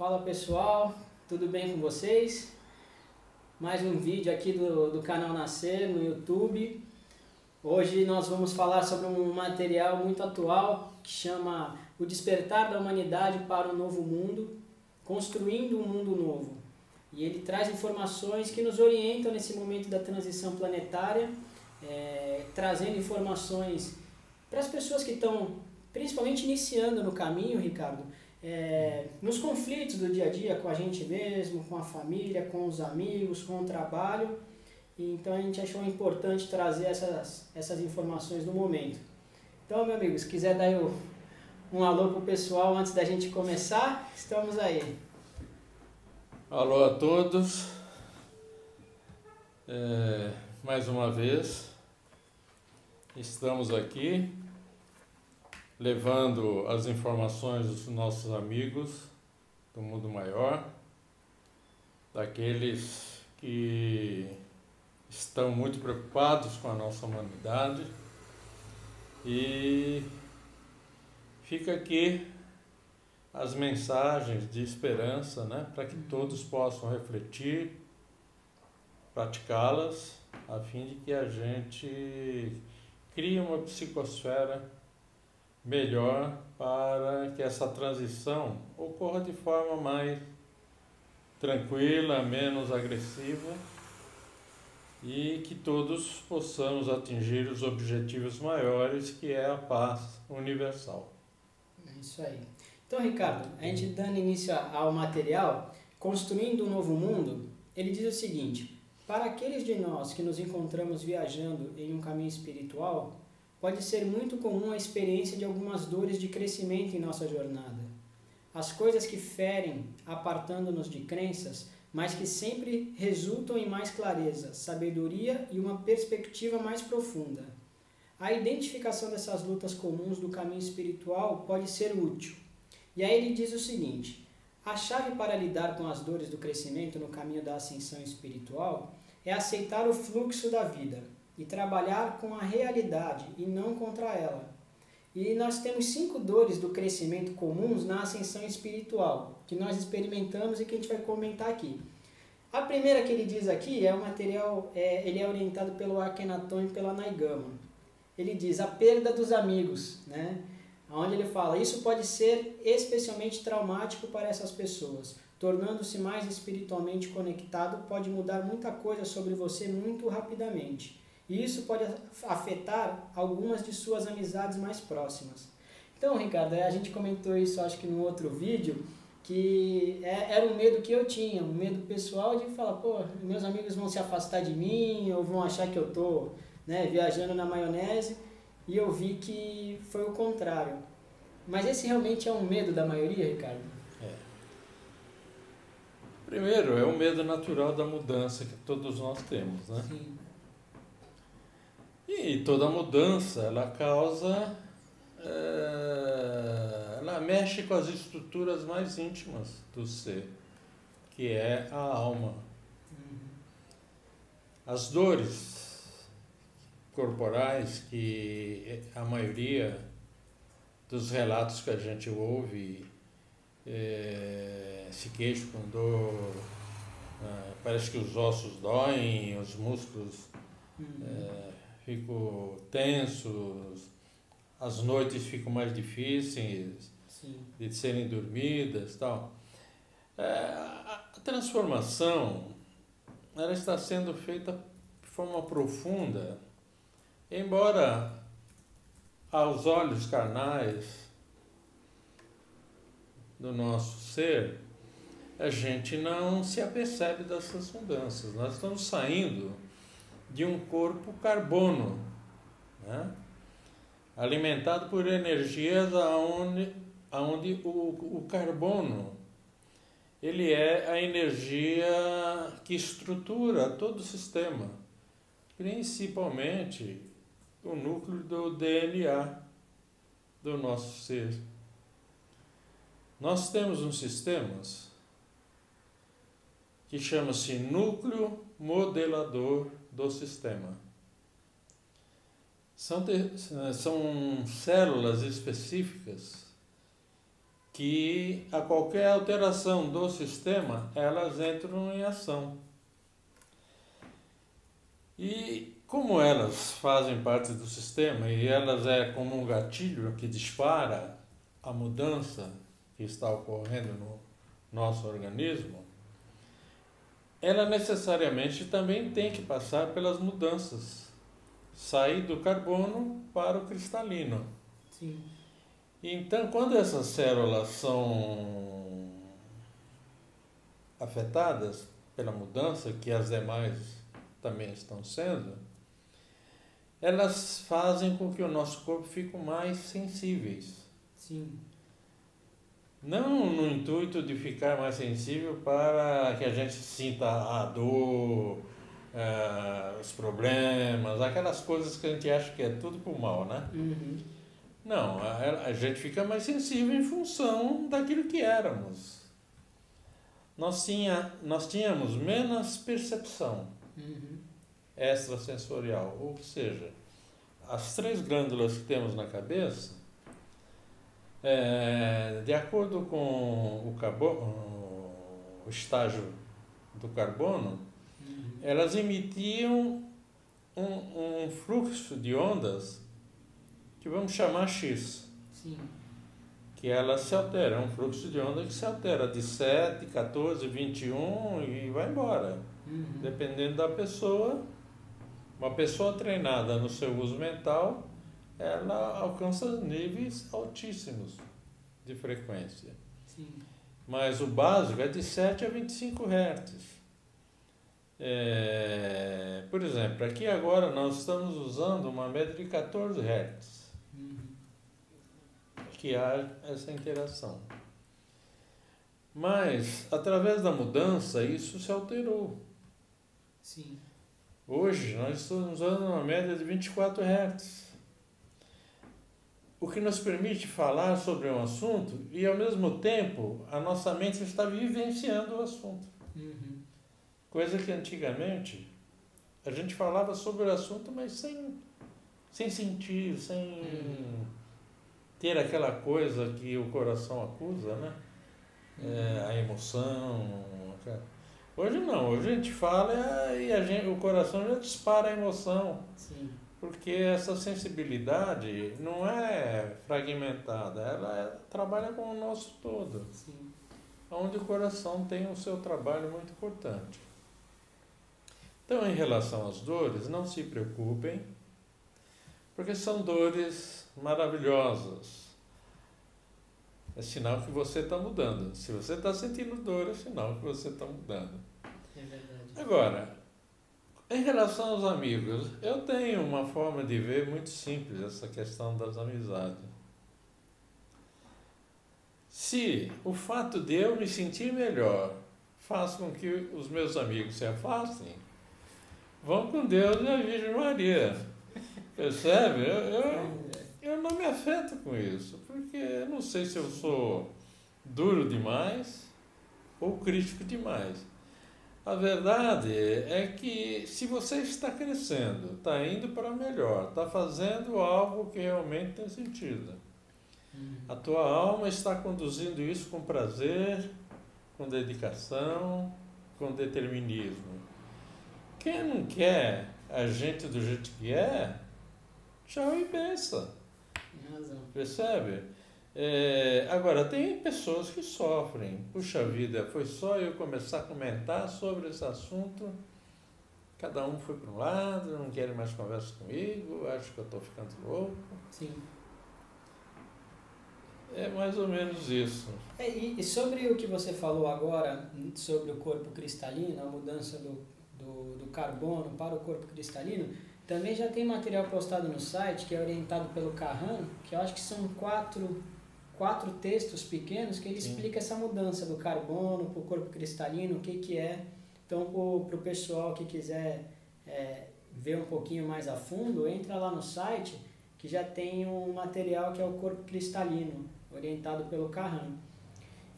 Fala pessoal, tudo bem com vocês? Mais um vídeo aqui do canal Nascer no YouTube. Hoje nós vamos falar sobre um material muito atual que chama O Despertar da Humanidade para um Novo Mundo, Construindo um Mundo Novo. E ele traz informações que nos orientam nesse momento da transição planetária, trazendo informações para as pessoas que estão principalmente iniciando no caminho, Ricardo, nos conflitos do dia a dia com a gente mesmo, com a família, com os amigos, com o trabalho. E então a gente achou importante trazer essas informações no momento. Então, meu amigo, se quiser dar um alô pro pessoal antes da gente começar, estamos aí. Alô a todos, mais uma vez estamos aqui levando as informações dos nossos amigos do mundo maior, daqueles que estão muito preocupados com a nossa humanidade, e fica aqui as mensagens de esperança, né, para que todos possam refletir, praticá-las, a fim de que a gente crie uma psicosfera melhor para que essa transição ocorra de forma mais tranquila, menos agressiva, e que todos possamos atingir os objetivos maiores, que é a paz universal. É isso aí. Então, Ricardo, a gente dando início ao material, Construindo um Novo Mundo, ele diz o seguinte: para aqueles de nós que nos encontramos viajando em um caminho espiritual, pode ser muito comum a experiência de algumas dores de crescimento em nossa jornada. As coisas que ferem, apartando-nos de crenças, mas que sempre resultam em mais clareza, sabedoria e uma perspectiva mais profunda. A identificação dessas lutas comuns do caminho espiritual pode ser útil. E aí ele diz o seguinte: a chave para lidar com as dores do crescimento no caminho da ascensão espiritual é aceitar o fluxo da vida e trabalhar com a realidade e não contra ela. E nós temos 5 dores do crescimento comuns na ascensão espiritual, que nós experimentamos e que a gente vai comentar aqui. A primeira que ele diz aqui é o material, ele é orientado pelo Akhenaton e pela Naigama. Ele diz a perda dos amigos, né? Onde ele fala: isso pode ser especialmente traumático para essas pessoas. Tornando-se mais espiritualmente conectado, pode mudar muita coisa sobre você muito rapidamente. E isso pode afetar algumas de suas amizades mais próximas. Então, Ricardo, a gente comentou isso, acho que no outro vídeo, que era um medo que eu tinha, um medo pessoal de falar, pô, meus amigos vão se afastar de mim, ou vão achar que eu tô, né, viajando na maionese, e eu vi que foi o contrário. Mas esse realmente é um medo da maioria, Ricardo? Primeiro, é o medo natural da mudança que todos nós temos, né? Sim. E toda mudança, ela causa, ela mexe com as estruturas mais íntimas do ser, que é a alma. As dores corporais, que a maioria dos relatos que a gente ouve se queixa com dor, parece que os ossos doem, os músculos ficam tensos, as noites ficam mais difíceis de serem dormidas, tal. A transformação, ela está sendo feita de forma profunda, embora aos olhos carnais do nosso ser, a gente não se apercebe dessas mudanças. Nós estamos saindo de um corpo carbono, né, alimentado por energias aonde o carbono, ele é a energia que estrutura todo o sistema, principalmente o núcleo do DNA do nosso ser. Nós temos um sistema que chama-se núcleo modelador do sistema. São células específicas que a qualquer alteração do sistema, elas entram em ação. E como elas fazem parte do sistema e elas é como um gatilho que dispara a mudança que está ocorrendo no nosso organismo, ela necessariamente também tem que passar pelas mudanças, sair do carbono para o cristalino. Sim. Então, quando essas células são afetadas pela mudança, que as demais também estão sendo, elas fazem com que o nosso corpo fique mais sensíveis. Sim. Não no intuito de ficar mais sensível para que a gente sinta a dor, os problemas, aquelas coisas que a gente acha que é tudo por mal, né? Uhum. Não, a gente fica mais sensível em função daquilo que éramos. Nós tínhamos menos percepção extrasensorial, ou seja, as 3 glândulas que temos na cabeça, de acordo com o estágio do carbono, elas emitiam um fluxo de ondas que vamos chamar X. Sim. Que elas se alteram, um fluxo de onda que se altera de 7, 14, 21 e vai embora. Dependendo da pessoa, uma pessoa treinada no seu uso mental, ela alcança níveis altíssimos de frequência. Sim. Mas o básico é de 7 a 25 Hz. Por exemplo, aqui agora nós estamos usando uma média de 14 Hz. Que há essa interação. Mas, através da mudança, isso se alterou. Sim. Hoje, nós estamos usando uma média de 24 Hz. O que nos permite falar sobre um assunto e, ao mesmo tempo, a nossa mente está vivenciando o assunto. Coisa que, antigamente, a gente falava sobre o assunto, mas sem sentir, sem ter aquela coisa que o coração acusa, né? A emoção. Hoje não, hoje a gente fala e o coração já dispara a emoção. Sim. Porque essa sensibilidade não é fragmentada, ela trabalha com o nosso todo. Sim. Onde o coração tem o seu trabalho muito importante. Então, em relação às dores, não se preocupem, porque são dores maravilhosas. É sinal que você está mudando. Se você está sentindo dor, é sinal que você está mudando. É verdade. Agora, em relação aos amigos, eu tenho uma forma de ver muito simples essa questão das amizades. Se o fato de eu me sentir melhor faz com que os meus amigos se afastem, vão com Deus e a Virgem Maria. Percebe? Eu não me afeto com isso, porque eu não sei se eu sou duro demais ou crítico demais. A verdade é que se você está crescendo, está indo para melhor, está fazendo algo que realmente tem sentido, a tua alma está conduzindo isso com prazer, com dedicação, com determinismo. Quem não quer a gente do jeito que é, tchau e benção. Tem razão. Percebe? Agora, tem pessoas que sofrem. Puxa vida, foi só eu começar a comentar sobre esse assunto, cada um foi para um lado, não querem mais conversa comigo, acho que eu estou ficando louco. Sim. É mais ou menos isso. E sobre o que você falou agora, sobre o corpo cristalino, a mudança do carbono para o corpo cristalino, também já tem material postado no site que é orientado pelo Kahan, que eu acho que são quatro textos pequenos que ele explica essa mudança do carbono para o corpo cristalino, o que é. Então, para o pessoal que quiser ver um pouquinho mais a fundo, entra lá no site que já tem um material que é o corpo cristalino, orientado pelo Kahan.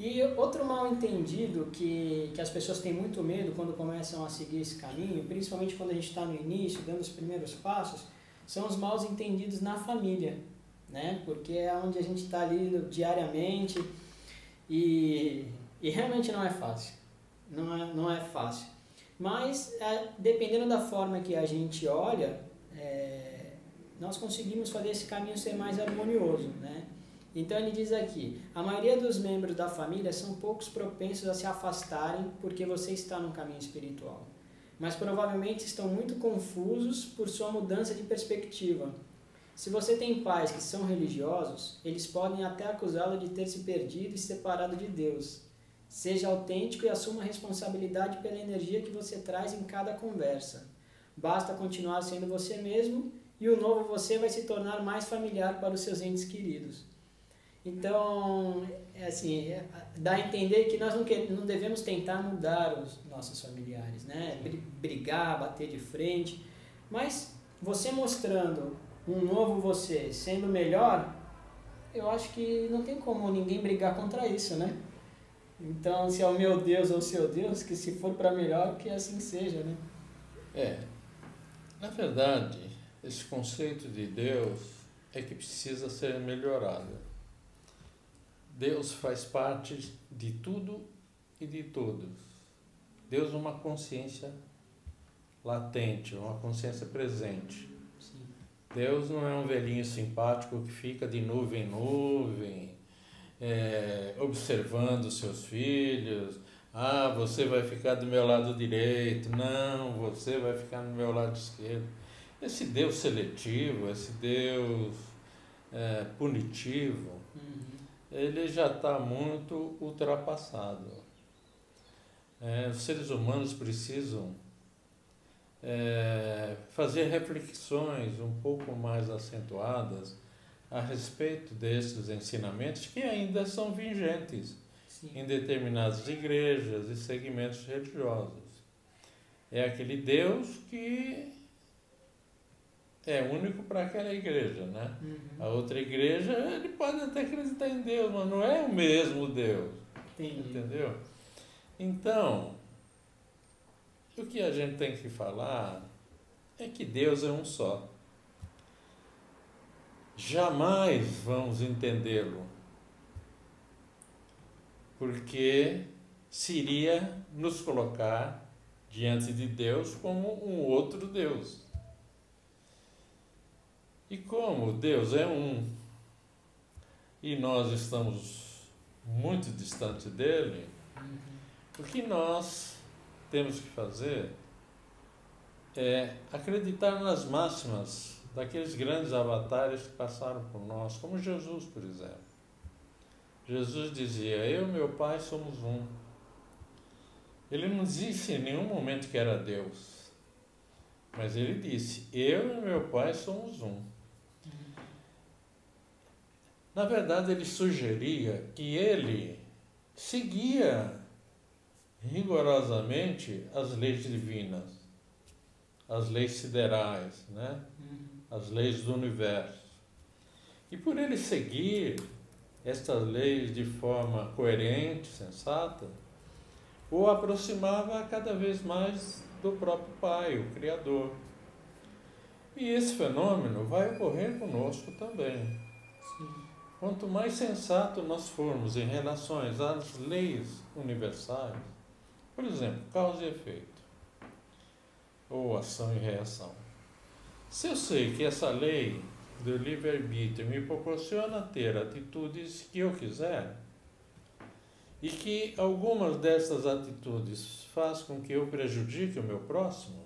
E outro mal entendido que as pessoas têm muito medo quando começam a seguir esse caminho, principalmente quando a gente está no início, dando os primeiros passos, são os maus entendidos na família, né? Porque é onde a gente está ali diariamente. E realmente não é fácil. Não é fácil. Mas, dependendo da forma que a gente olha, nós conseguimos fazer esse caminho ser mais harmonioso, né? Então ele diz aqui, a maioria dos membros da família são poucos propensos a se afastarem porque você está no caminho espiritual, mas provavelmente estão muito confusos por sua mudança de perspectiva. Se você tem pais que são religiosos, eles podem até acusá-lo de ter se perdido e separado de Deus. Seja autêntico e assuma a responsabilidade pela energia que você traz em cada conversa. Basta continuar sendo você mesmo e o novo você vai se tornar mais familiar para os seus entes queridos. Então, assim, dá a entender que nós não devemos tentar mudar os nossos familiares, né? Brigar, bater de frente, mas você mostrando um novo você sendo melhor, eu acho que não tem como ninguém brigar contra isso, né? Então, se é o meu Deus ou o seu Deus, que se for para melhor, que assim seja, né? Na verdade, esse conceito de Deus é que precisa ser melhorado. Deus faz parte de tudo e de todos. Deus é uma consciência latente, uma consciência presente. Sim. Deus não é um velhinho simpático que fica de nuvem em nuvem, observando seus filhos. Ah, você vai ficar do meu lado direito. Não, você vai ficar no meu lado esquerdo. Esse Deus seletivo, esse Deus punitivo, ele já está muito ultrapassado. Os seres humanos precisam fazer reflexões um pouco mais acentuadas a respeito desses ensinamentos que ainda são vigentes em determinadas igrejas e segmentos religiosos. É aquele Deus que é único para aquela igreja, né? A outra igreja, ele pode até acreditar em Deus, mas não é o mesmo Deus. Entendeu? Então, o que a gente tem que falar é que Deus é um só. Jamais vamos entendê-lo, porque seria nos colocar diante de Deus como um outro Deus. E como Deus é um e nós estamos muito distante dele, o que nós temos que fazer é acreditar nas máximas daqueles grandes avatares que passaram por nós, como Jesus, por exemplo. Jesus dizia, eu e meu Pai somos um. Ele não disse em nenhum momento que era Deus, mas ele disse, eu e meu Pai somos um. Na verdade, ele sugeria que ele seguia rigorosamente as leis divinas, as leis siderais, né? As leis do universo. E por ele seguir estas leis de forma coerente, sensata, o aproximava cada vez mais do próprio Pai, o Criador. E esse fenômeno vai ocorrer conosco também. Quanto mais sensato nós formos em relações às leis universais, por exemplo, causa e efeito, ou ação e reação. Se eu sei que essa lei do livre-arbítrio me proporciona ter atitudes que eu quiser, e que algumas dessas atitudes faz com que eu prejudique o meu próximo,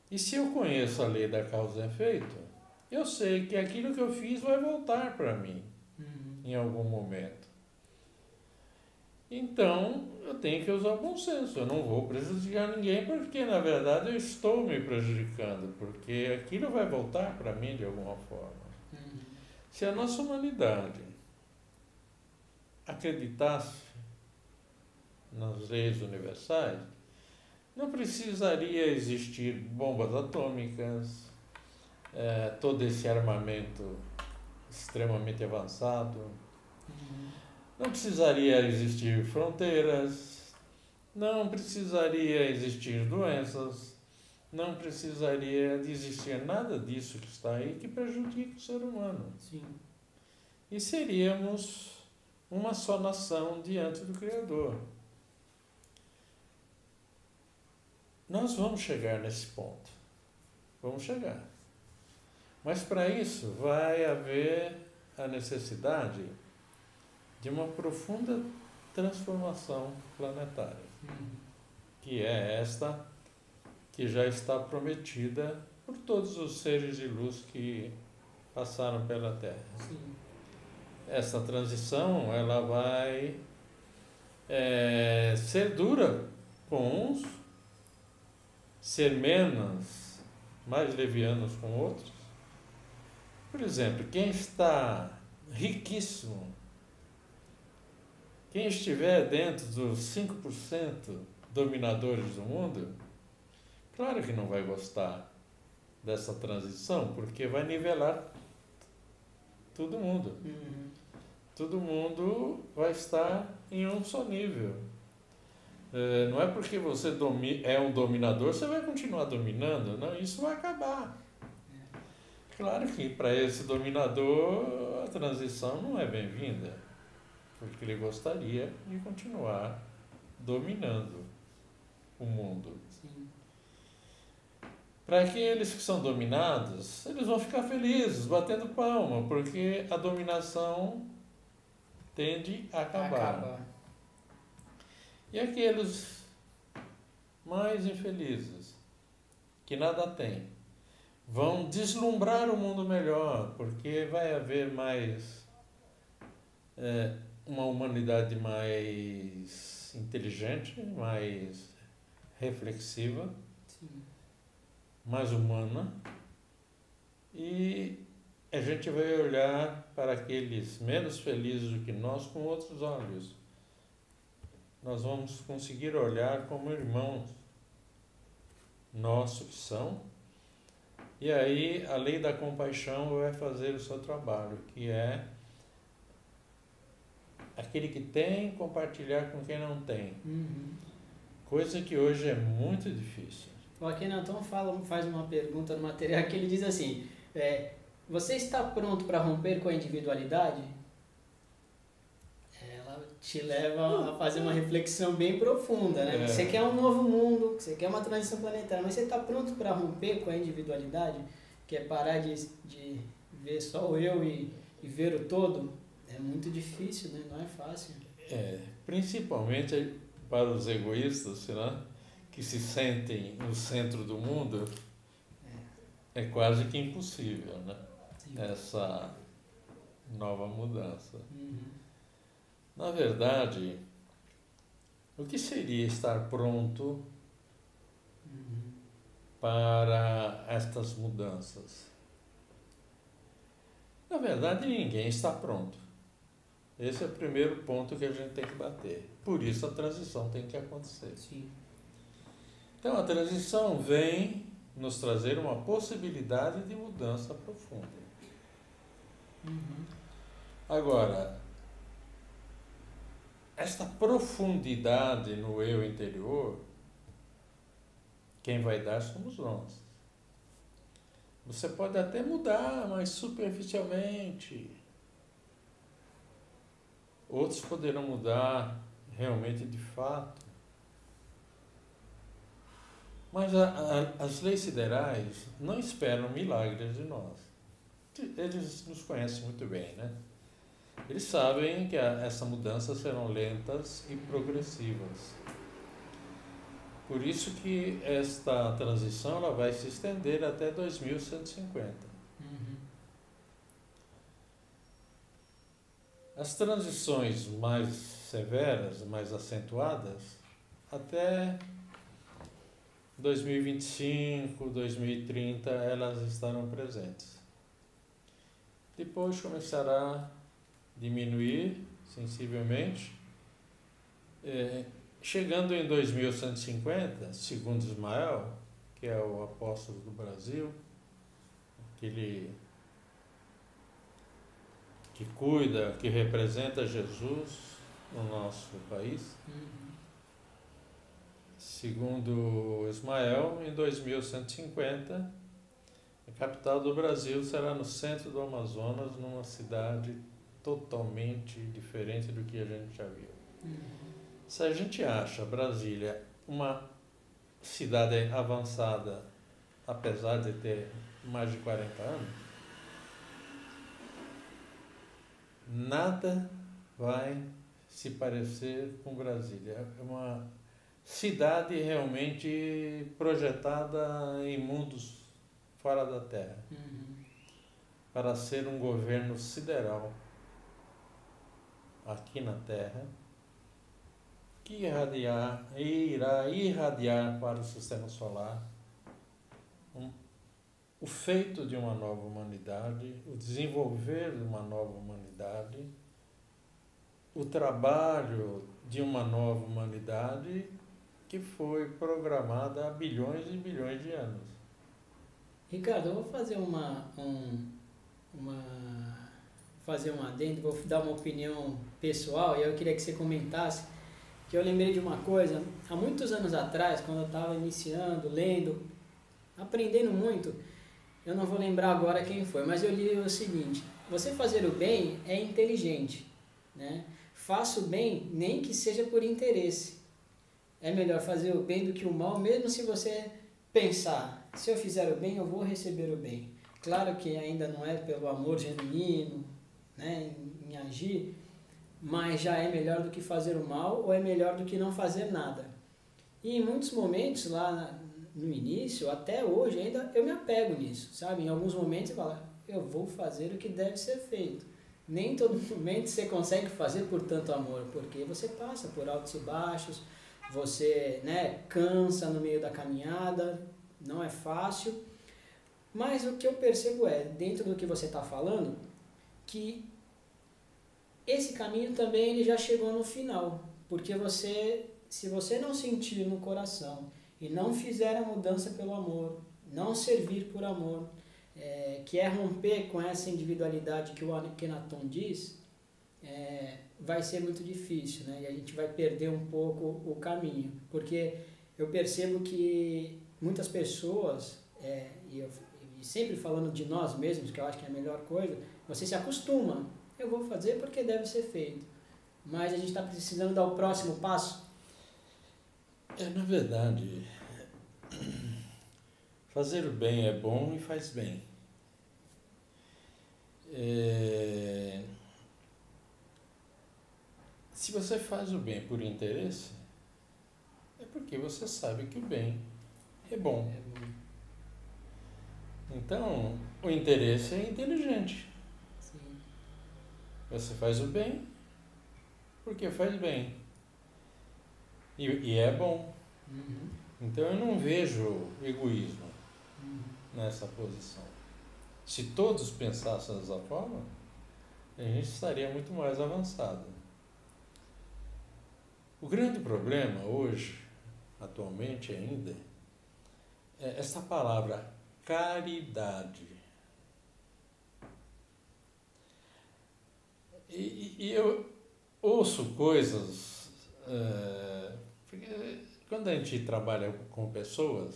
e se eu conheço a lei da causa e efeito, eu sei que aquilo que eu fiz vai voltar para mim em algum momento. Então, eu tenho que usar o bom senso. Eu não vou prejudicar ninguém porque, na verdade, eu estou me prejudicando, porque aquilo vai voltar para mim de alguma forma. Se a nossa humanidade acreditasse nas leis universais, não precisaria existir bombas atômicas, todo esse armamento extremamente avançado, não precisaria existir fronteiras, não precisaria existir doenças, não precisaria de existir nada disso que está aí que prejudique o ser humano. Sim. E seríamos uma só nação diante do Criador. Nós vamos chegar nesse ponto. Vamos chegar. Mas para isso vai haver a necessidade de uma profunda transformação planetária, que é esta que já está prometida por todos os seres de luz que passaram pela Terra. Sim. Essa transição ela vai ser dura com uns, ser mais levianos com outros. Por exemplo, quem está riquíssimo, quem estiver dentro dos 5% dominadores do mundo, claro que não vai gostar dessa transição, porque vai nivelar todo mundo. Todo mundo vai estar em um só nível. Não é porque você é um dominador, você vai continuar dominando. Não, isso vai acabar. Claro que para esse dominador a transição não é bem-vinda, porque ele gostaria de continuar dominando o mundo. Sim. Para aqueles que são dominados, eles vão ficar felizes, batendo palma, porque a dominação tende a acabar. E aqueles mais infelizes, que nada têm, vão deslumbrar o mundo melhor, porque vai haver uma humanidade mais inteligente, mais reflexiva, Sim. mais humana, e a gente vai olhar para aqueles menos felizes do que nós com outros olhos. Nós vamos conseguir olhar como irmãos nossos que são, e aí a lei da compaixão vai fazer o seu trabalho, que é aquele que tem compartilhar com quem não tem. Coisa que hoje é muito difícil. O Akhenaton faz uma pergunta no material que ele diz assim, você está pronto para romper com a individualidade? Ela te leva a fazer uma reflexão bem profunda, né? Você quer um novo mundo, você quer uma transição planetária, mas você está pronto para romper com a individualidade? Que é parar de ver só o eu e ver o todo? É muito difícil, né? Não é fácil. Principalmente para os egoístas, né? Que se sentem no centro do mundo, é quase que impossível, né? Sim. Essa nova mudança. Na verdade, o que seria estar pronto para estas mudanças? Na verdade, ninguém está pronto. Esse é o primeiro ponto que a gente tem que bater. Por isso a transição tem que acontecer. Sim. Então a transição vem nos trazer uma possibilidade de mudança profunda. Agora, esta profundidade no eu interior, quem vai dar somos nós. Você pode até mudar, mas superficialmente. Outros poderão mudar realmente de fato. Mas as leis siderais não esperam milagres de nós. Eles nos conhecem muito bem, né? Eles sabem que essa mudança serão lentas e progressivas. Por isso que esta transição ela vai se estender até 2150. As transições mais severas, mais acentuadas, até 2025, 2030, elas estarão presentes. Depois começará a diminuir sensivelmente, chegando em 2150, segundo Ismael, que é o apóstolo do Brasil, aquele que cuida, que representa Jesus no nosso país. Segundo Ismael, em 2150, a capital do Brasil será no centro do Amazonas, numa cidade totalmente diferente do que a gente já viu. Se a gente acha Brasília uma cidade avançada, apesar de ter mais de 40 anos, nada vai se parecer com Brasília. É uma cidade realmente projetada em mundos fora da Terra, para ser um governo sideral aqui na Terra, que irá irradiar para o sistema solar o feito de uma nova humanidade, o desenvolver de uma nova humanidade, o trabalho de uma nova humanidade que foi programada há bilhões e bilhões de anos. Ricardo, eu vou fazer fazer um adendo, vou dar uma opinião pessoal e eu queria que você comentasse, que eu lembrei de uma coisa, há muitos anos atrás, quando eu estava iniciando, lendo, aprendendo muito, eu não vou lembrar agora quem foi, mas eu li o seguinte: você fazer o bem é inteligente, né? Faça o bem nem que seja por interesse. É melhor fazer o bem do que o mal, mesmo se você pensar, se eu fizer o bem, eu vou receber o bem. Claro que ainda não é pelo amor genuíno, né, em agir, mas já é melhor do que fazer o mal ou é melhor do que não fazer nada. E em muitos momentos, lá no início, até hoje, ainda eu me apego nisso, sabe? Em alguns momentos eu falo, eu vou fazer o que deve ser feito. Nem todo momento você consegue fazer por tanto amor, porque você passa por altos e baixos, você, né, cansa no meio da caminhada, não é fácil. Mas o que eu percebo é, dentro do que você está falando, que esse caminho também ele já chegou no final. Porque se você não sentir no coração e não fizer a mudança pelo amor, não servir por amor, que é romper com essa individualidade que o Akhenaton diz, vai ser muito difícil, né? E a gente vai perder um pouco o caminho. Porque eu percebo que muitas pessoas, e sempre falando de nós mesmos, que eu acho que é a melhor coisa, você se acostuma. Eu vou fazer porque deve ser feito. Mas a gente está precisando dar o próximo passo. Na verdade, fazer o bem é bom e faz bem. Se você faz o bem por interesse, é porque você sabe que o bem é bom. Então, o interesse é inteligente. Sim. Você faz o bem porque faz bem. E é bom. Então, eu não vejo egoísmo nessa posição. Se todos pensassem dessa forma, a gente estaria muito mais avançado. O grande problema hoje, atualmente ainda, é essa palavra caridade. E eu ouço coisas, porque quando a gente trabalha com pessoas,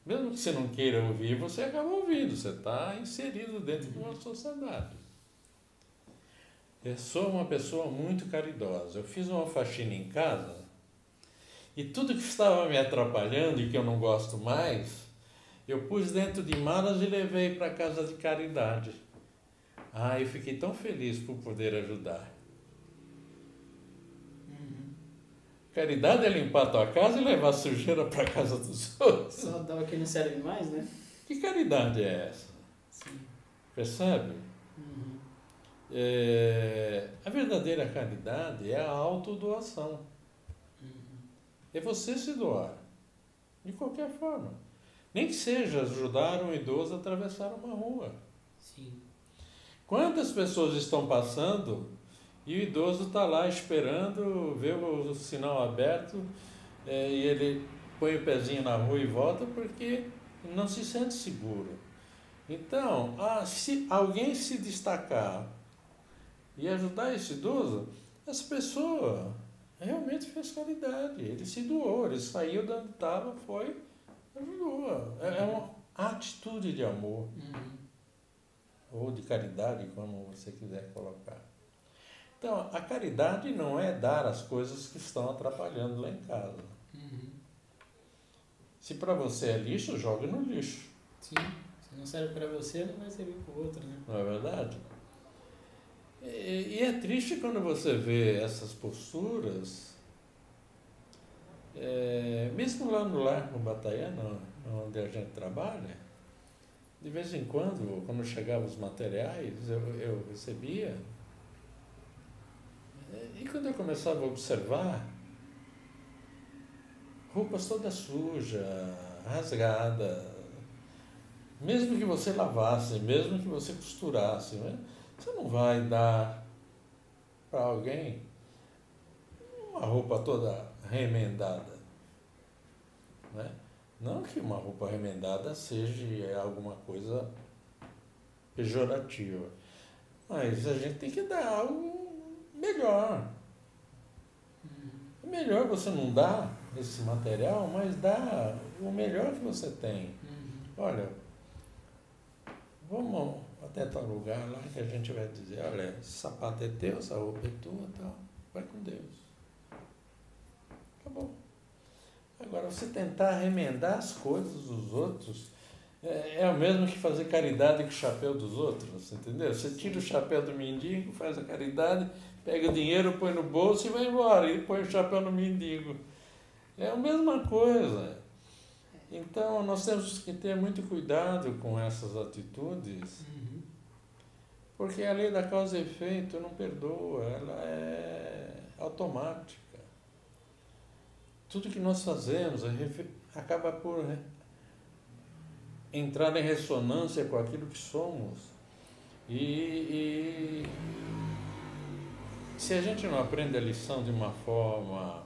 mesmo que você não queira ouvir, você acaba ouvindo, você está inserido dentro de uma sociedade. Eu sou uma pessoa muito caridosa. Eu fiz uma faxina em casa e tudo que estava me atrapalhando e que eu não gosto mais, eu pus dentro de malas e levei para a casa de caridade. Eu fiquei tão feliz por poder ajudar. Caridade é limpar a tua casa e levar sujeira para a casa dos outros. Só dá o que não serve mais, né? Que caridade é essa? Sim. Percebe? A verdadeira caridade é a autodoação. É você se doar. De qualquer forma. Nem que seja ajudar um idoso a atravessar uma rua. Sim. Quantas pessoas estão passando e o idoso está lá esperando, vê o sinal aberto e ele põe o pezinho na rua e volta porque não se sente seguro. Então, se alguém se destacar e ajudar esse idoso, essa pessoa realmente fez caridade. Ele se doou, ele saiu de onde estava, foi, ajudou. É uma atitude de amor. Ou de caridade, como você quiser colocar. Então, a caridade não é dar as coisas que estão atrapalhando lá em casa. Uhum. Se para você é lixo, jogue no lixo. Sim. Se não serve para você, não vai servir para o outro, né? Não é verdade? E é triste quando você vê essas posturas, mesmo lá no lar, no Bataiana, onde a gente trabalha, de vez em quando chegavam os materiais, eu recebia. E quando eu começava a observar, roupas todas sujas, rasgadas, mesmo que você lavasse, mesmo que você costurasse, né? Você não vai dar para alguém uma roupa toda remendada, né? Não que uma roupa remendada seja alguma coisa pejorativa, mas a gente tem que dar o melhor. É melhor você não dar esse material, mas dar o melhor que você tem. Olha, vamos até tal lugar lá que a gente vai dizer, olha, esse sapato é teu, essa roupa é tua, tal. Vai com Deus. Acabou. Agora, você tentar remendar as coisas dos outros é o mesmo que fazer caridade com o chapéu dos outros, entendeu? Você tira o chapéu do mendigo, faz a caridade, pega o dinheiro, põe no bolso e vai embora, e põe o chapéu no mendigo. É a mesma coisa. Então, nós temos que ter muito cuidado com essas atitudes, porque a lei da causa e efeito não perdoa, ela é automática. Tudo que nós fazemos acaba por entrar em ressonância com aquilo que somos. E se a gente não aprende a lição de uma forma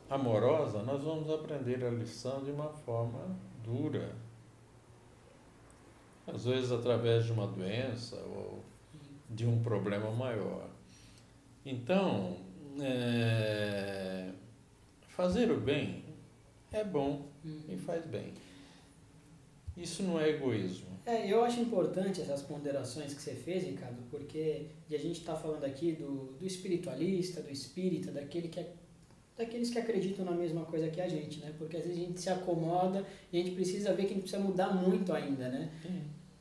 amorosa, nós vamos aprender a lição de uma forma dura. Às vezes através de uma doença ou de um problema maior. Então, fazer o bem é bom e faz bem. Isso não é egoísmo. Eu acho importante essas ponderações que você fez, Ricardo, porque a gente está falando aqui do espiritualista, do espírita, daqueles que acreditam na mesma coisa que a gente, né? Porque às vezes a gente se acomoda e a gente precisa ver que a gente precisa mudar muito ainda, né?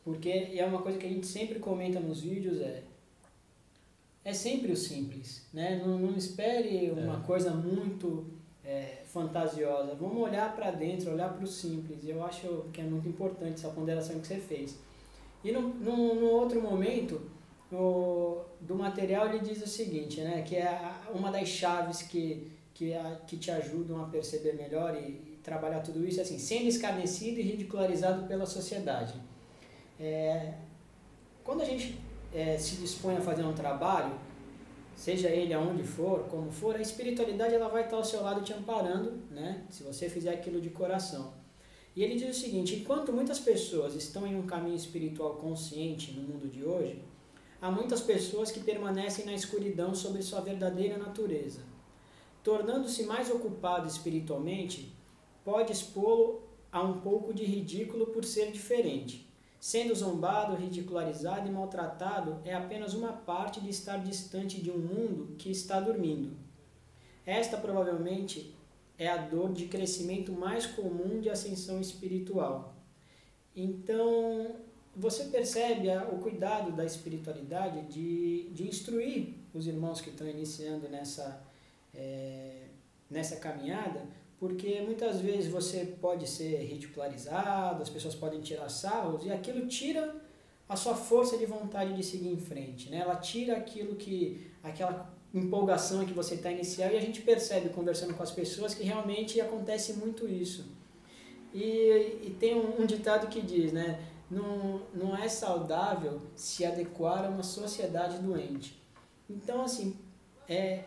Porque é uma coisa que a gente sempre comenta nos vídeos, é sempre o simples, né? Não espere uma coisa muito fantasiosa. Vamos olhar para dentro, olhar para o simples. E eu acho que é muito importante essa ponderação que você fez. E no outro momento do material ele diz o seguinte, né? Que é uma das chaves que te ajudam a perceber melhor e trabalhar tudo isso, assim, sendo escarnecido e ridicularizado pela sociedade. Quando a gente se dispõe a fazer um trabalho, seja ele aonde for, como for, a espiritualidade ela vai estar ao seu lado te amparando, né? Se você fizer aquilo de coração. E ele diz o seguinte, enquanto muitas pessoas estão em um caminho espiritual consciente no mundo de hoje, há muitas pessoas que permanecem na escuridão sobre sua verdadeira natureza. Tornando-se mais ocupado espiritualmente, pode expô-lo a um pouco de ridículo por ser diferente. Sendo zombado, ridicularizado e maltratado é apenas uma parte de estar distante de um mundo que está dormindo. Esta provavelmente é a dor de crescimento mais comum de ascensão espiritual. Então, você percebe o cuidado da espiritualidade de instruir os irmãos que estão iniciando nessa caminhada, porque muitas vezes você pode ser ridicularizado, as pessoas podem tirar sarros, e aquilo tira a sua força de vontade de seguir em frente, né? Ela tira aquela empolgação que você está inicial, e a gente percebe, conversando com as pessoas, que realmente acontece muito isso. E tem um ditado que diz, né? Não é saudável se adequar a uma sociedade doente. Então, assim, é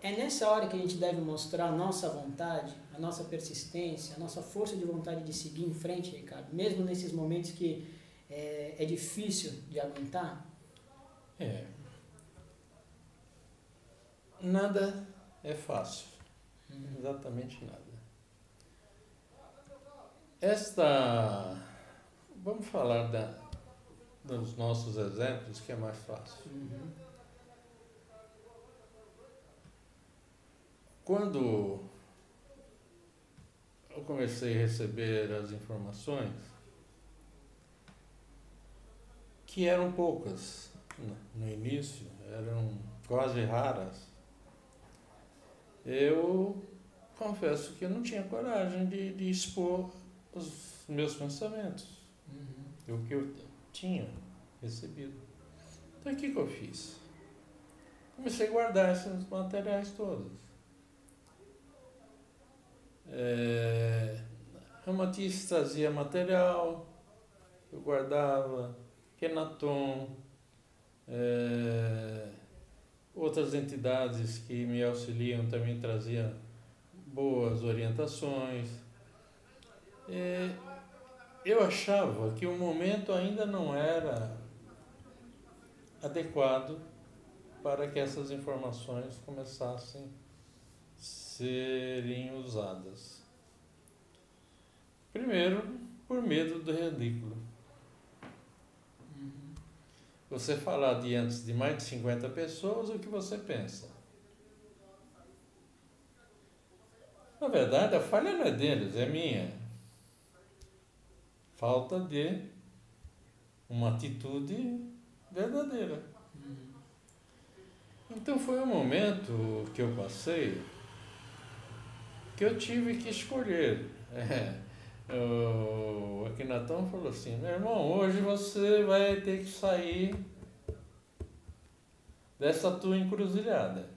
nessa hora que a gente deve mostrar a nossa vontade, a nossa persistência, a nossa força de vontade de seguir em frente, Ricardo, mesmo nesses momentos que é difícil de aguentar. Nada é fácil. Exatamente nada. Vamos falar dos nossos exemplos, que é mais fácil. quando eu comecei a receber as informações, que eram poucas no início, eram quase raras, eu confesso que eu não tinha coragem de expor os meus pensamentos, o que eu tinha recebido. Então, o que eu fiz? Comecei a guardar esses materiais todos. A Matisse trazia material, eu guardava, Kenaton, outras entidades que me auxiliam também traziam boas orientações. Eu achava que o momento ainda não era adequado para que essas informações começassem a serem usadas. Primeiro, por medo do ridículo. Você falar diante de mais de 50 pessoas o que você pensa. Na verdade, a falha não é deles, é minha. Falta de uma atitude verdadeira. Então foi um momento que eu passei que eu tive que escolher. O Akhenaton falou assim: meu irmão, hoje você vai ter que sair dessa tua encruzilhada.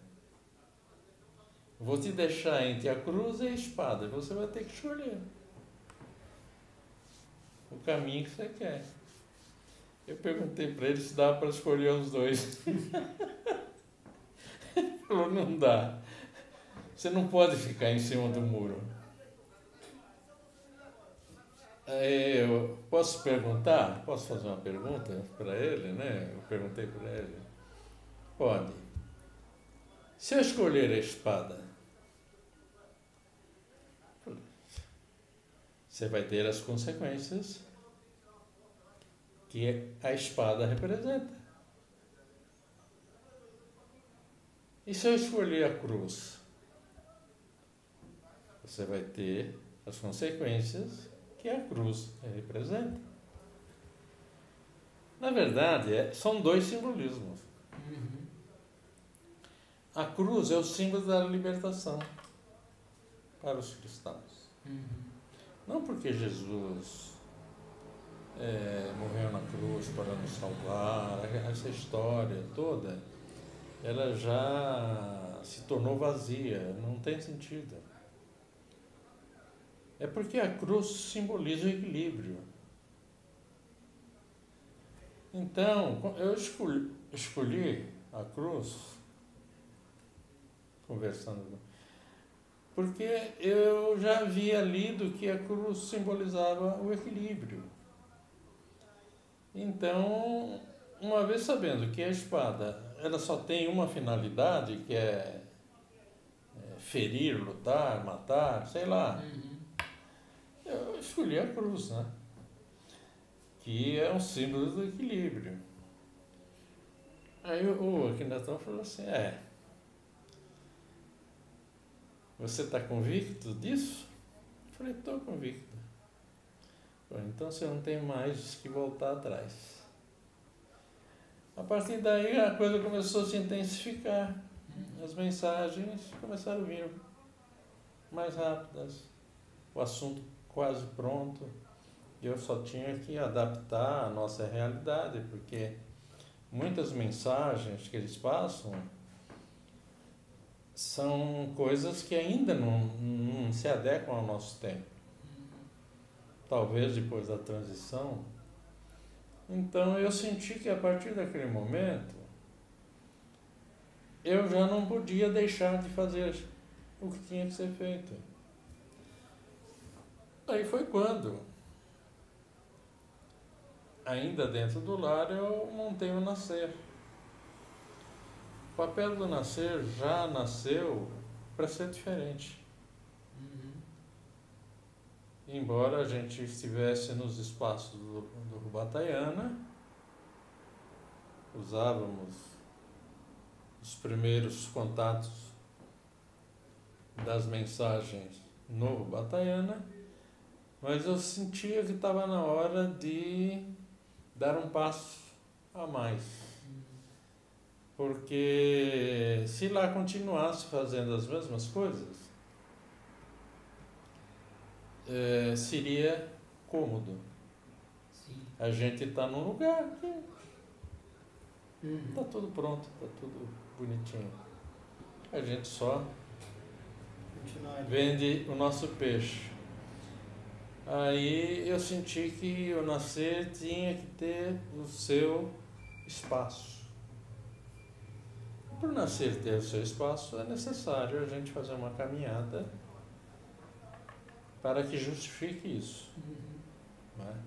Vou te deixar entre a cruz e a espada. Você vai ter que escolher o caminho que você quer. Eu perguntei para ele se dava para escolher os dois. Ele falou: não dá. Você não pode ficar em cima do muro. Eu posso perguntar? Posso fazer uma pergunta para ele, né? Eu perguntei para ele. Pode. Se eu escolher a espada, você vai ter as consequências que a espada representa. E se eu escolher a cruz, você vai ter as consequências que a cruz representa. Na verdade, são dois simbolismos. A cruz é o símbolo da libertação para os cristãos. Não porque Jesus morreu na cruz para nos salvar, essa história toda, ela já se tornou vazia, não tem sentido. É porque a cruz simboliza o equilíbrio. Então, eu escolhi a cruz, conversando, porque eu já havia lido que a cruz simbolizava o equilíbrio. Então, uma vez sabendo que a espada ela só tem uma finalidade, que é ferir, lutar, matar, sei lá, eu escolhi a cruz, né? Que é um símbolo do equilíbrio. Aí o Akhenaton falou assim: você está convicto disso? Eu falei: estou convicto. Então você não tem mais que voltar atrás. A partir daí a coisa começou a se intensificar. As mensagens começaram a vir mais rápidas. O assunto quase pronto. Eu só tinha que adaptar a nossa realidade, porque muitas mensagens que eles passam são coisas que ainda não se adequam ao nosso tempo. Talvez depois da transição. Então eu senti que a partir daquele momento eu já não podia deixar de fazer o que tinha que ser feito. Aí foi quando, ainda dentro do lar, eu montei o Nascer. O papel do Nascer já nasceu para ser diferente. Embora a gente estivesse nos espaços do Rubatayana, usávamos os primeiros contatos das mensagens no Batalhana, mas eu sentia que estava na hora de dar um passo a mais. Porque se lá continuasse fazendo as mesmas coisas, seria cômodo. Sim. A gente está num lugar que Uhum. está tudo pronto, está tudo bonitinho. A gente só Continuar ali. vende o nosso peixe. Aí eu senti que o nascer tinha que ter o seu espaço. Para o nascer ter o seu espaço, é necessário a gente fazer uma caminhada para que justifique isso. Uhum. Né?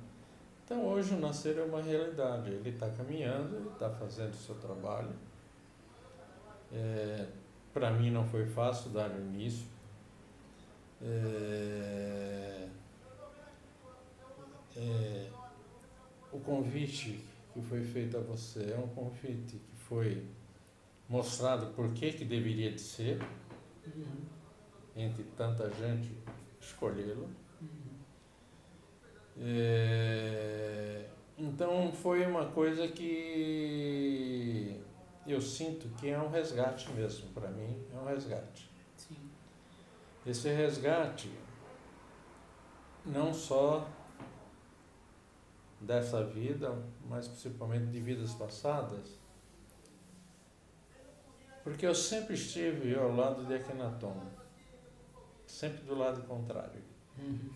Então hoje o nascer é uma realidade. Ele está caminhando, ele está fazendo o seu trabalho. Para mim não foi fácil dar o início. O convite que foi feito a você é um convite que foi mostrado por que deveria de ser, Uhum. entre tanta gente escolhê-lo. Uhum. Então foi uma coisa que eu sinto que é um resgate mesmo, para mim é um resgate. Sim. Esse resgate não só dessa vida, mas principalmente de vidas passadas, porque eu sempre estive ao lado de Akhenaton, sempre do lado contrário. Uhum.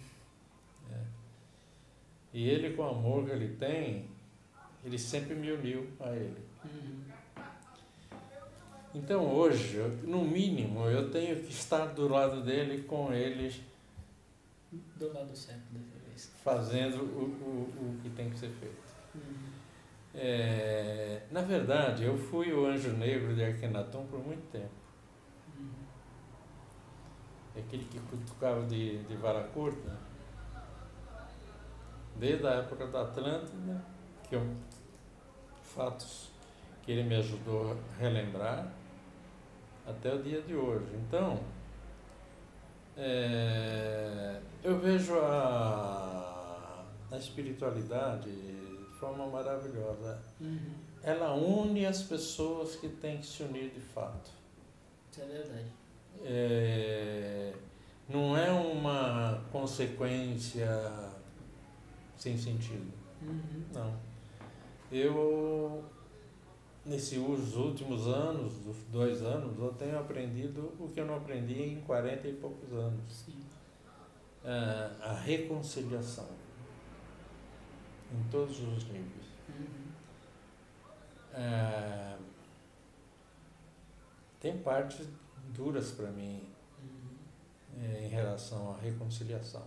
E ele, com o amor que ele tem, ele sempre me uniu a ele. Uhum. Então hoje, no mínimo, eu tenho que estar do lado dele, com ele, Do lado certo dessa vez. fazendo o que tem que ser feito. Uhum. Na verdade, eu fui o anjo negro de Akhenaton por muito tempo. Uhum. Aquele que cutucava de vara curta, desde a época da Atlântida, fatos que ele me ajudou a relembrar, até o dia de hoje. Então, eu vejo a espiritualidade de forma maravilhosa. Uhum. Ela une as pessoas que têm que se unir de fato. Isso é verdade. Não é uma consequência sem sentido. Uhum. Não. Eu, nesses últimos anos, dos 2 anos, eu tenho aprendido o que eu não aprendi em 40 e poucos anos. Sim. A reconciliação. Em todos os níveis. Uhum. Tem partes duras para mim em relação à reconciliação.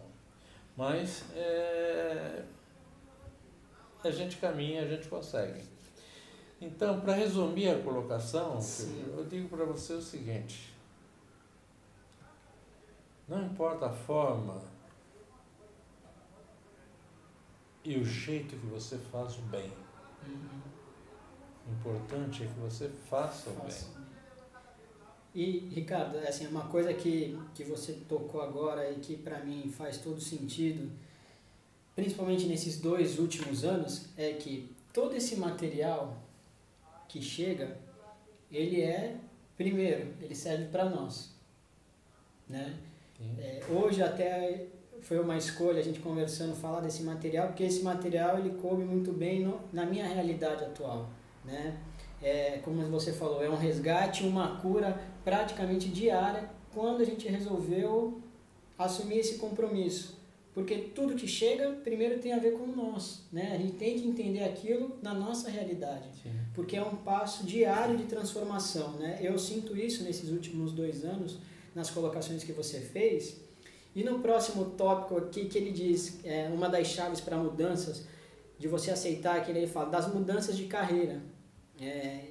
Mas a gente caminha, a gente consegue. Então, para resumir a colocação, eu digo para você o seguinte: não importa a forma e o jeito que você faz o bem. Uhum. O importante é que você faça o bem. E, Ricardo, assim, uma coisa que você tocou agora e que para mim faz todo sentido, principalmente nesses 2 últimos anos, é que todo esse material que chega, primeiro, ele serve para nós, né? Hoje até foi uma escolha, a gente conversando, falar desse material, porque esse material ele coube muito bem na minha realidade atual, né? Como você falou, é um resgate, uma cura praticamente diária quando a gente resolveu assumir esse compromisso. Porque tudo que chega, primeiro tem a ver com nós, né? A gente tem que entender aquilo na nossa realidade. Sim. Porque é um passo diário de transformação, né? Eu sinto isso nesses últimos 2 anos, nas colocações que você fez. E no próximo tópico aqui, que ele diz, uma das chaves para mudanças, de você aceitar, que ele fala, das mudanças de carreira.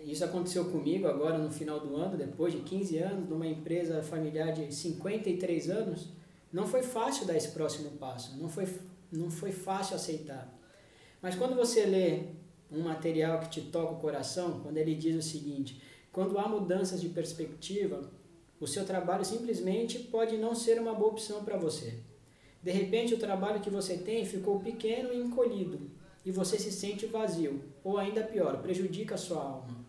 Isso aconteceu comigo agora no final do ano, depois de 15 anos, numa empresa familiar de 53 anos. Não foi fácil dar esse próximo passo, não foi fácil aceitar. Mas quando você lê um material que te toca o coração, quando ele diz o seguinte: quando há mudanças de perspectiva, O seu trabalho simplesmente pode não ser uma boa opção para você. De repente, o trabalho que você tem ficou pequeno e encolhido, e você se sente vazio, ou ainda pior, prejudica a sua alma.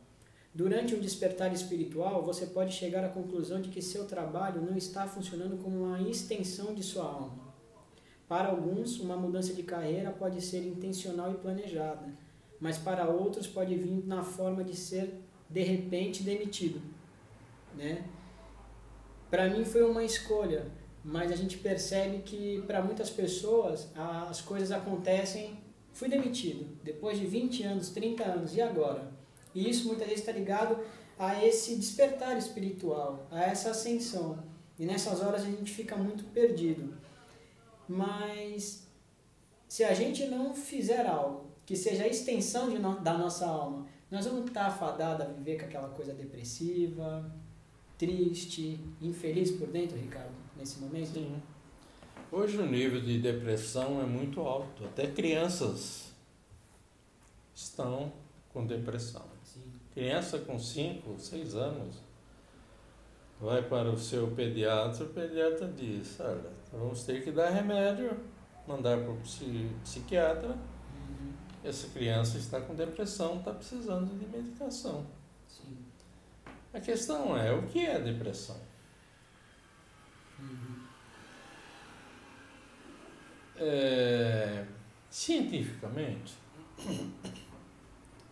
Durante um despertar espiritual, você pode chegar à conclusão de que seu trabalho não está funcionando como uma extensão de sua alma. Para alguns, uma mudança de carreira pode ser intencional e planejada, mas para outros pode vir na forma de ser, de repente, demitido, né? Para mim foi uma escolha, mas a gente percebe que para muitas pessoas as coisas acontecem, fui demitido, depois de 20 anos, 30 anos, e agora? E isso muitas vezes está ligado a esse despertar espiritual, a essa ascensão. E nessas horas a gente fica muito perdido. Mas se a gente não fizer algo que seja a extensão da nossa alma, nós vamos estar fadados a viver com aquela coisa depressiva, triste, infeliz por dentro, Ricardo, nesse momento? Sim. Hoje o nível de depressão é muito alto. Até crianças estão com depressão. Sim. Criança com 5, 6 anos vai para o seu pediatra, o pediatra diz, olha, vamos ter que dar remédio, mandar para o psiquiatra. Essa criança está com depressão, está precisando de medicação. Sim. A questão é, o que é depressão? Cientificamente,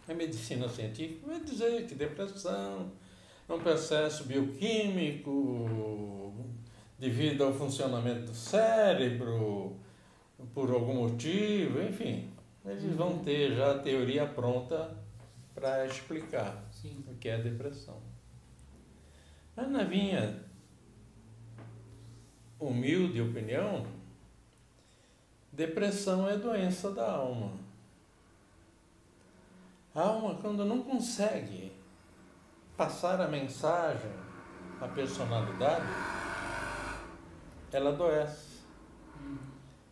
a medicina científica vai dizer que depressão é um processo bioquímico devido ao funcionamento do cérebro, por algum motivo, enfim. Eles vão ter já a teoria pronta para explicar o que é depressão. Mas na minha humilde opinião, depressão é doença da alma. A alma, quando não consegue passar a mensagem, a personalidade, ela adoece.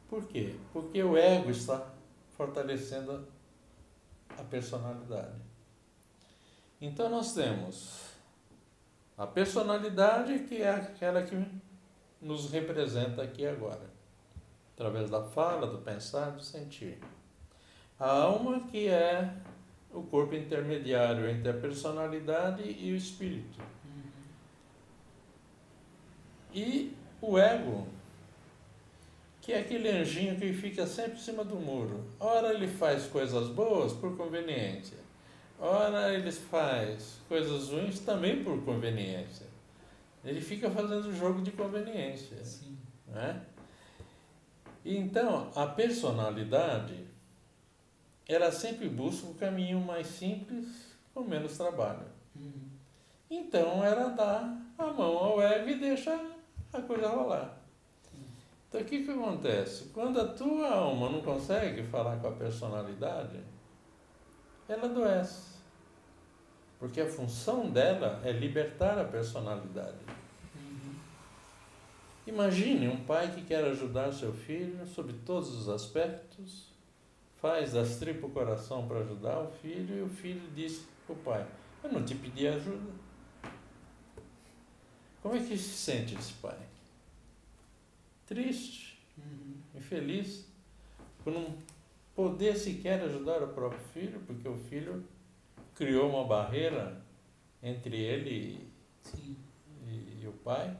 Por quê? Porque o ego está fortalecendo a personalidade. Então nós temos a personalidade, que é aquela que nos representa aqui agora, através da fala, do pensar, do sentir. A alma, que é o corpo intermediário entre a personalidade e o espírito. E o ego, que é aquele anjinho que fica sempre em cima do muro. Ora ele faz coisas boas por conveniência, ora ele faz coisas ruins também por conveniência. Ele fica fazendo jogo de conveniência. Sim. Né? Então, a personalidade, ela sempre busca o caminho mais simples, com menos trabalho. Então, ela dá a mão ao ego e deixa a coisa rolar. Então, o que acontece? Quando a tua alma não consegue falar com a personalidade, ela adoece. Porque a função dela é libertar a personalidade. Imagine um pai que quer ajudar seu filho sob todos os aspectos, faz das tripas o coração para ajudar o filho, e o filho diz para o pai, eu não te pedi ajuda. Como é que se sente esse pai? Triste, infeliz, por não poder sequer ajudar o próprio filho, porque o filho criou uma barreira entre ele e o pai.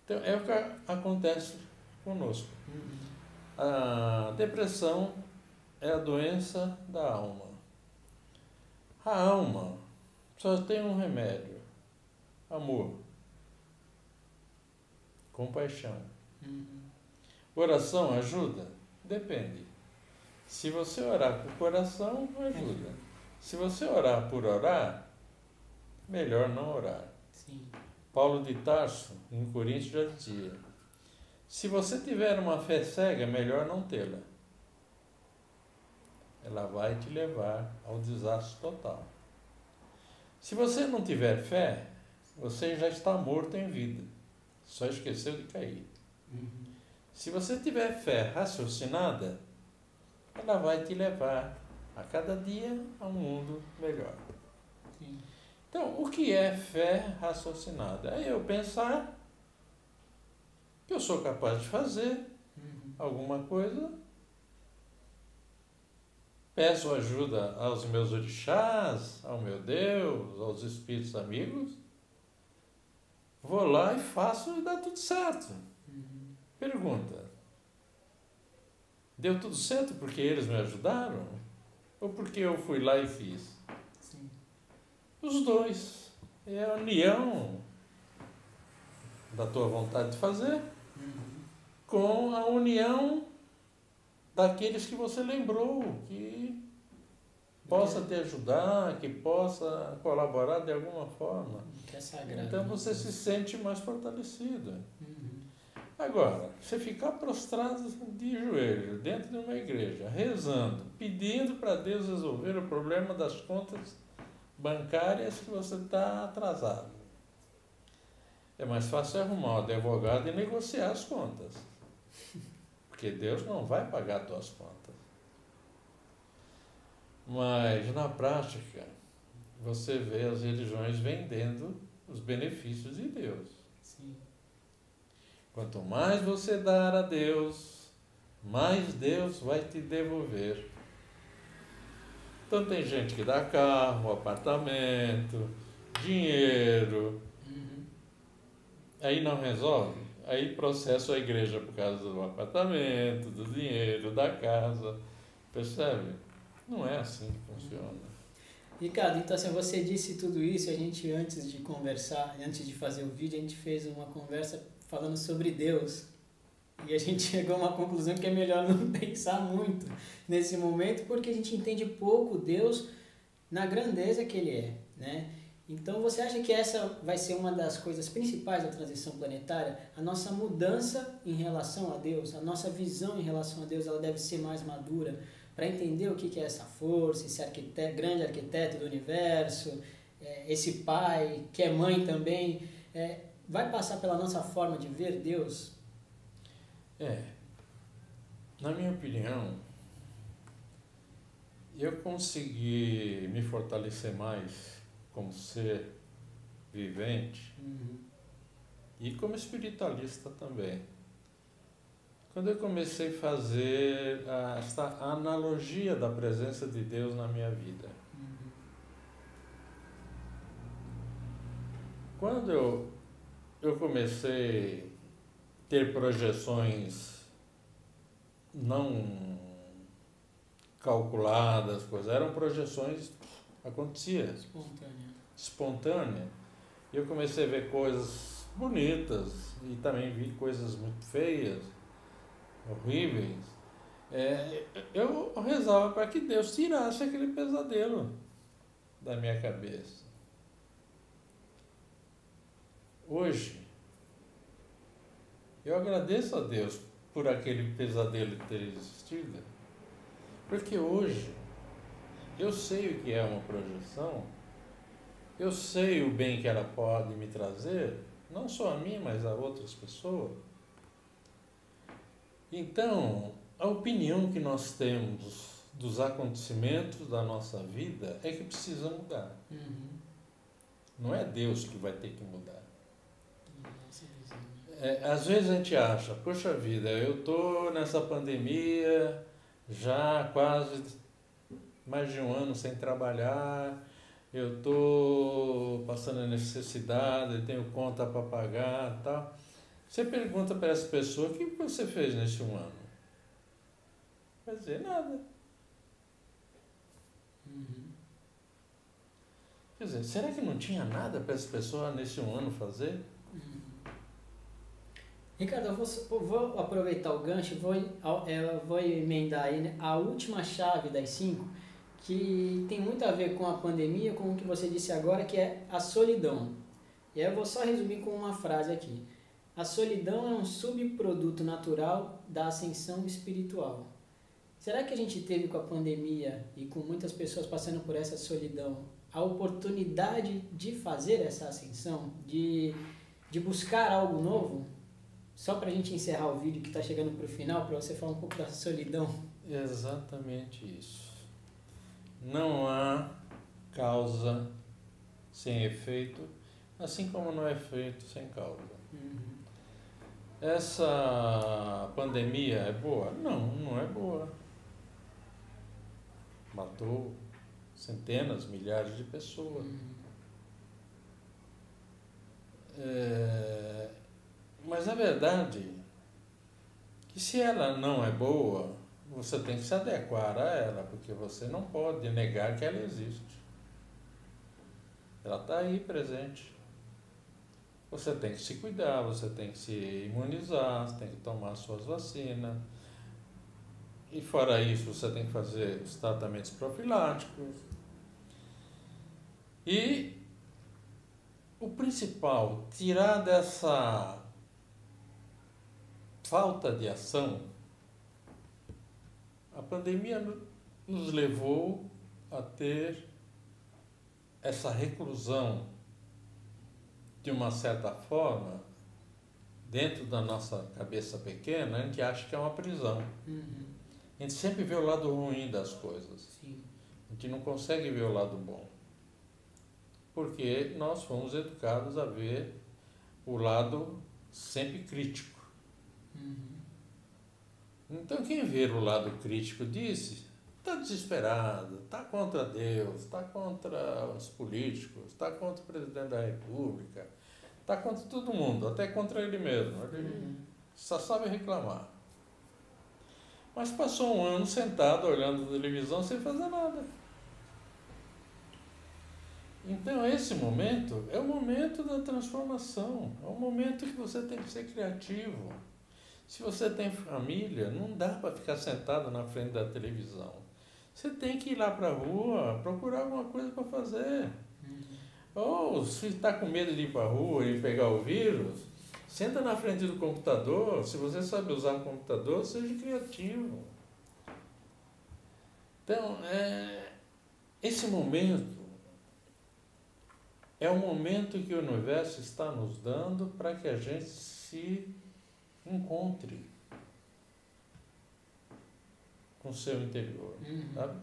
Então, é o que acontece conosco. A depressão é a doença da alma. A alma só tem um remédio: amor, compaixão. Oração ajuda? Depende. Se você orar por coração, ajuda. Se você orar por orar, melhor não orar. Paulo de Tarso, em Coríntios, já dizia, se você tiver uma fé cega, melhor não tê-la. Ela vai te levar ao desastre total. Se você não tiver fé, você já está morto em vida. Só esqueceu de cair. Se você tiver fé raciocinada, ela vai te levar a cada dia a um mundo melhor. Então, o que é fé raciocinada? É eu pensar que eu sou capaz de fazer alguma coisa, peço ajuda aos meus orixás, ao meu Deus, aos espíritos amigos, vou lá e faço e dá tudo certo. Pergunta: deu tudo certo porque eles me ajudaram? Ou porque eu fui lá e fiz? Sim. Os dois. É a união da tua vontade de fazer com a união daqueles que você lembrou, que possa te ajudar, que possa colaborar de alguma forma. Que é sagrado. Então você se sente mais fortalecido. Agora, você ficar prostrado de joelho dentro de uma igreja, rezando, pedindo para Deus resolver o problema das contas bancárias que você está atrasado. É mais fácil arrumar um advogado e negociar as contas. Porque Deus não vai pagar as tuas contas. Mas, na prática, você vê as religiões vendendo os benefícios de Deus. Sim. Quanto mais você dar a Deus, mais Deus vai te devolver. Então tem gente que dá carro, apartamento, dinheiro, aí não resolve, aí processa a igreja por causa do apartamento, do dinheiro, da casa, percebe? Não é assim que funciona. Ricardo, então assim, você disse tudo isso, a gente antes de conversar, antes de fazer o vídeo, a gente fez uma conversa falando sobre Deus. E a gente chegou a uma conclusão que é melhor não pensar muito nesse momento, porque a gente entende pouco Deus na grandeza que Ele é, né? Então, você acha que essa vai ser uma das coisas principais da transição planetária? A nossa mudança em relação a Deus, a nossa visão em relação a Deus, ela deve ser mais madura para entender o que é essa força, esse grande arquiteto do universo, esse pai, que é mãe também, vai passar pela nossa forma de ver Deus? Na minha opinião, eu consegui me fortalecer mais como ser vivente e como espiritualista também. Quando eu comecei a fazer esta analogia da presença de Deus na minha vida. Quando eu comecei a ter projeções não calculadas, eram projeções, acontecia. Espontânea. E eu comecei a ver coisas bonitas e também vi coisas muito feias, horríveis. Eu rezava para que Deus tirasse aquele pesadelo da minha cabeça. Hoje, eu agradeço a Deus por aquele pesadelo ter existido, porque hoje eu sei o que é uma projeção, eu sei o bem que ela pode me trazer, não só a mim, mas a outras pessoas. Então, a opinião que nós temos dos acontecimentos da nossa vida é que precisa mudar. Não é Deus que vai ter que mudar. Às vezes a gente acha, poxa vida, eu estou nessa pandemia já quase mais de um ano sem trabalhar, eu estou passando necessidade, tenho conta para pagar e tal. Você pergunta para essa pessoa, o que você fez nesse um ano? Vai dizer, nada. Quer dizer, será que não tinha nada para essa pessoa nesse um ano fazer? Ricardo, eu vou aproveitar o gancho e vou emendar aí, né, a última chave das 5, que tem muito a ver com a pandemia, com o que você disse agora, que é a solidão. E aí eu vou só resumir com uma frase aqui. A solidão é um subproduto natural da ascensão espiritual. Será que a gente teve com a pandemia e com muitas pessoas passando por essa solidão a oportunidade de fazer essa ascensão, de buscar algo novo? Só para a gente encerrar o vídeo que está chegando para o final, para você falar um pouco da solidão. Exatamente isso. Não há causa sem efeito, assim como não é efeito sem causa. Uhum. Essa pandemia é boa? Não, não é boa. Matou centenas, milhares de pessoas. Mas a verdade é que se ela não é boa, você tem que se adequar a ela, porque você não pode negar que ela existe. Ela está aí presente. Você tem que se cuidar, você tem que se imunizar, você tem que tomar suas vacinas. E fora isso, você tem que fazer os tratamentos profiláticos. E o principal, tirar dessa falta de ação, a pandemia nos levou a ter essa reclusão, de uma certa forma, dentro da nossa cabeça pequena, a gente acha que é uma prisão. A gente sempre vê o lado ruim das coisas. Sim. A gente não consegue ver o lado bom. Porque nós fomos educados a ver o lado sempre crítico. Então, quem vê o lado crítico disso, está desesperado, está contra Deus, está contra os políticos, está contra o presidente da República, está contra todo mundo, até contra ele mesmo. Ele só sabe reclamar. Mas passou um ano sentado, olhando a televisão, sem fazer nada. Então, esse momento é o momento da transformação, é o momento que você tem que ser criativo. Se você tem família, não dá para ficar sentado na frente da televisão. Você tem que ir lá para a rua, procurar alguma coisa para fazer. Ou, se está com medo de ir para a rua e pegar o vírus, senta na frente do computador. Se você sabe usar um computador, seja criativo. Então, esse momento é o momento que o universo está nos dando para que a gente se encontre com o seu interior, sabe?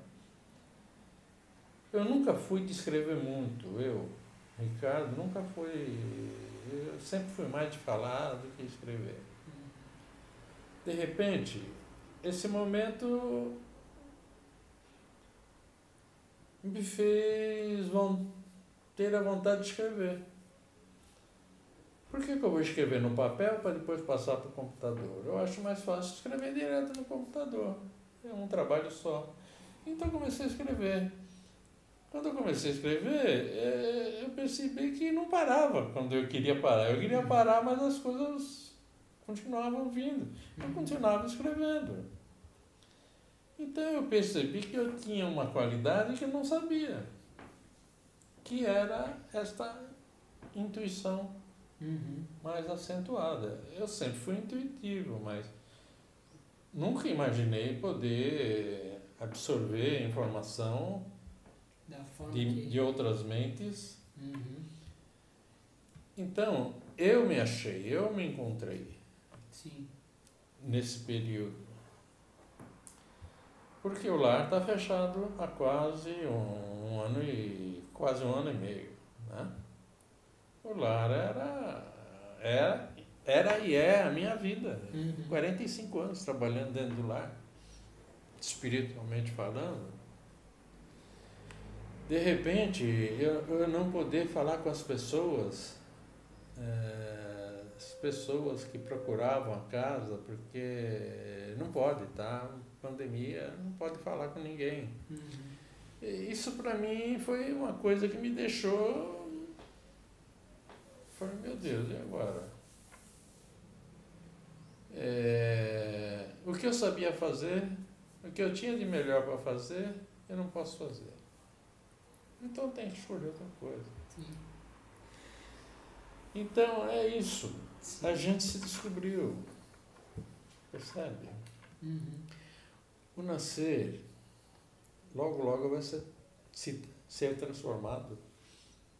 Eu nunca fui de escrever muito, Ricardo, nunca fui, eu sempre fui mais de falar do que escrever. De repente, esse momento me fez ter a vontade de escrever. Por que eu vou escrever no papel para depois passar para o computador? Eu acho mais fácil escrever direto no computador. É um trabalho só. Então comecei a escrever. Quando eu comecei a escrever, eu percebi que não parava quando eu queria parar. Eu queria parar, mas as coisas continuavam vindo. Eu continuava escrevendo. Então eu percebi que eu tinha uma qualidade que eu não sabia, que era esta intuição mais acentuada. Eu sempre fui intuitivo, mas nunca imaginei poder absorver informação Da forma de outras mentes. Então, eu me achei, eu me encontrei. Sim. Nesse período. Porque o lar está fechado há quase um ano e meio, né? O lar era e é a minha vida. 45 anos trabalhando dentro do lar, espiritualmente falando. De repente, eu não poder falar com as pessoas que procuravam a casa, porque não pode, tá? Pandemia, não pode falar com ninguém. Isso para mim foi uma coisa que me deixou... Falei, meu Deus, e agora? O que eu sabia fazer, o que eu tinha de melhor para fazer, eu não posso fazer. Então tem que escolher outra coisa. Sim. Então é isso. A gente se descobriu. Percebe? O nascer, logo, logo vai ser transformado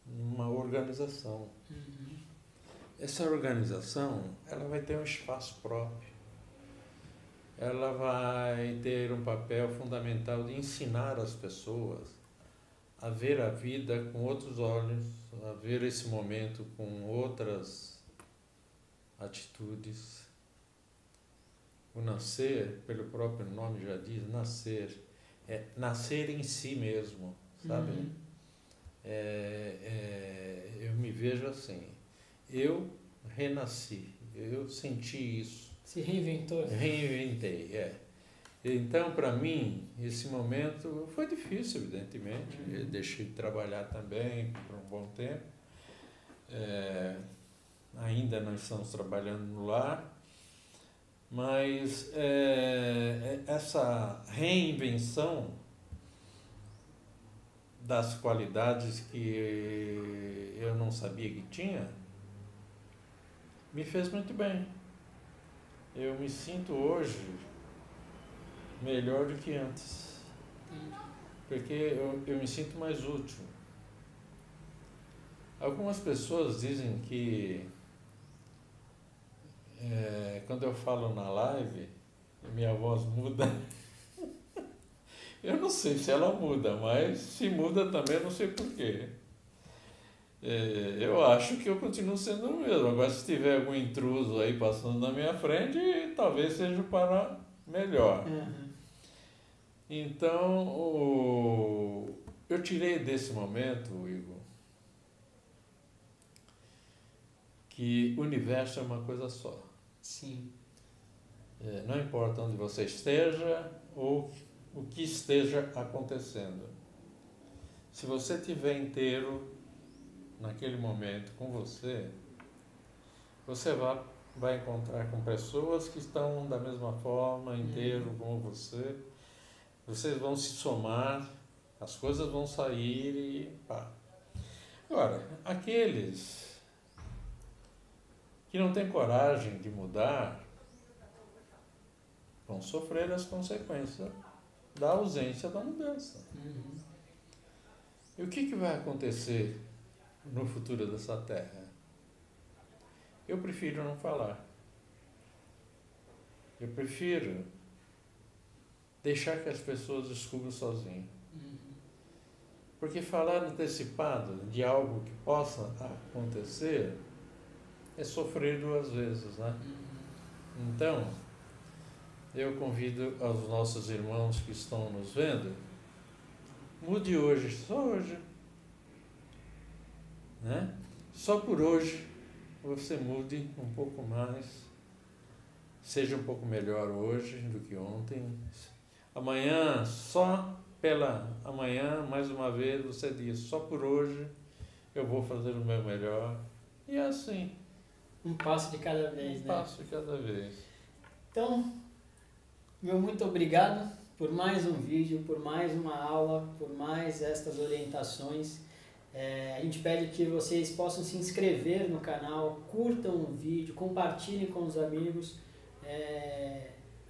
numa organização. Essa organização, ela vai ter um espaço próprio. Ela vai ter um papel fundamental de ensinar as pessoas a ver a vida com outros olhos, a ver esse momento com outras atitudes. O nascer, pelo próprio nome já diz, nascer, é nascer em si mesmo, sabe? Uhum. Eu me vejo assim, eu renasci, eu senti isso. Se reinventou? Reinventei, Então, para mim, esse momento foi difícil, evidentemente. Eu deixei de trabalhar também por um bom tempo. Ainda não estamos trabalhando no lar, mas essa reinvenção das qualidades que eu não sabia que tinha me fez muito bem. Eu me sinto hoje melhor do que antes, porque eu me sinto mais útil. Algumas pessoas dizem que quando eu falo na live, minha voz muda. Eu não sei se ela muda, mas se muda também não sei porquê. Eu acho que eu continuo sendo o mesmo. Agora, se tiver algum intruso aí passando na minha frente, talvez seja para melhor. Uhum. Então, eu tirei desse momento, Igor, que o universo é uma coisa só. Sim. Não importa onde você esteja ou o que esteja acontecendo. Se você estiver inteiro naquele momento com você, você vai encontrar com pessoas que estão da mesma forma, inteiro como você. Vocês vão se somar, as coisas vão sair e pá. Agora, aqueles que não têm coragem de mudar vão sofrer as consequências da ausência da mudança. Uhum. E o que vai acontecer no futuro dessa Terra? Eu prefiro não falar. Eu prefiro deixar que as pessoas descubram sozinhas. Uhum. Porque falar antecipado de algo que possa acontecer é sofrer duas vezes, né? Uhum. Então, eu convido aos nossos irmãos que estão nos vendo, mude hoje, só hoje. Né? Só por hoje você mude um pouco mais, seja um pouco melhor hoje do que ontem. Amanhã, amanhã, mais uma vez, você diz, só por hoje eu vou fazer o meu melhor. E é assim. Um passo de cada vez, né? Um passo de cada vez. Então, meu muito obrigado por mais um vídeo, por mais uma aula, por mais estas orientações. A gente pede que vocês possam se inscrever no canal, curtam o vídeo, compartilhem com os amigos.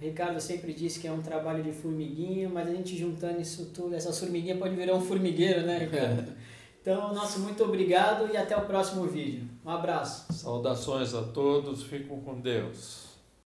O Ricardo sempre disse que é um trabalho de formiguinha, mas a gente juntando isso tudo, essa formiguinha pode virar um formigueiro, né, Ricardo? Então, nosso muito obrigado e até o próximo vídeo. Um abraço. Saudações a todos, fiquem com Deus.